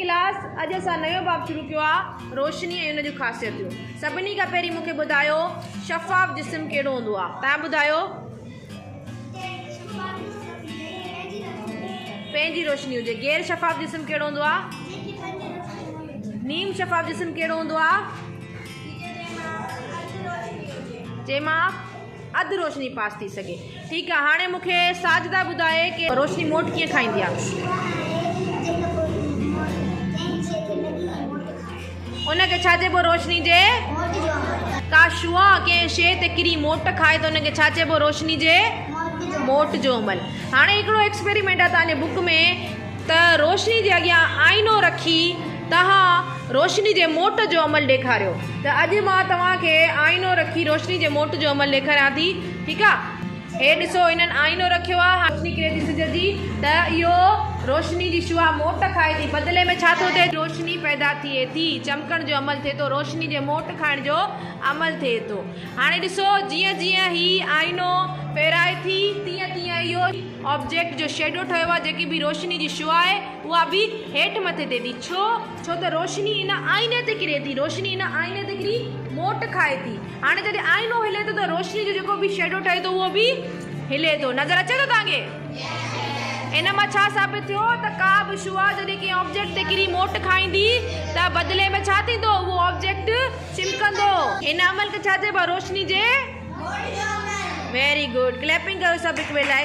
Class अॼु असां नयो बाब शुरू कयो आहे रोशनी ऐं हुन जूं ख़ासियतूं। सभिनी खां पहिरीं मूंखे ॿुधायो शफ़ाफ़ जिस्म कहिड़ो हूंदो आहे? तव्हां ॿुधायो। पंहिंजी रोशनी हुजे। गैर शफ़ाफ़ जिस्म कहिड़ो हूंदो आहे? नीम शफ़ाफ़ जिस्म कहिड़ो हूंदो आहे? जंहिंमां अधु रोशनी पास थी सघे। ठीकु आहे, हाणे मूंखे साजिदा ॿुधाए कि रोशनी मोट कीअं खाईंदी आहे? उनखे छा चइबो? रोशनी जे का शुआ कंहिं शइ ते किरी मोट खाए त उनखे छा चइबो? रोशनी जे मोट जो अमल। हाणे हिकिड़ो एक्सपेरिमेंट आहे तव्हांजे बुक में त रोशनी जे अॻियां आईनो रखी तव्हां रोशनी जे मोट जो अमल ॾेखारियो। त अॼु मां तव्हांखे आईनो रखी रोशनी जे मोट जो अमल ॾेखारियां थी। ठीकु आहे, हे ॾिसो हिननि आईनो रखियो आहे, रोशनी किरे थी सिज जी त इहो रोशनी जी शुआ मोट खाए थी। बदिले में छा थो थिए? रोशनी पैदा थिए थी, चमकण जो अमल थिए थो, रोशनी जे मोट खाइण जो अमल थिए थो। हाणे ॾिसो जीअं जीअं ही आईनो फेराए थी तीअं तीअं इहो ऑब्जेक्ट जो शेडो ठहियो आहे, जेकी बि रोशनी जी शुआ आहे उहा बि हेठि मथे थिए थी। छो त रोशनी इन आईने ते किरे थी, रोशनी इन आईने ते किरी मोट खाए थी। हाणे जॾहिं आईनो हिले थो त रोशनी जो जेको बि शेडो ठहे थो उहो बि हिले थो। नज़र अचे थो तव्हांखे? इन मां छा साबित थियो त का बि शुआ जॾहिं कंहिं ऑब्जेक्ट ते किरी मोट खाईंदी त बदिले में छा थींदो? उहो ऑब्जेक्ट चिमकंदो। इन अमल खे छा चइबो? रोशनी जे। वेरी गुड, क्लैपिंग कयो सभु हिकु ॿिए लाइ।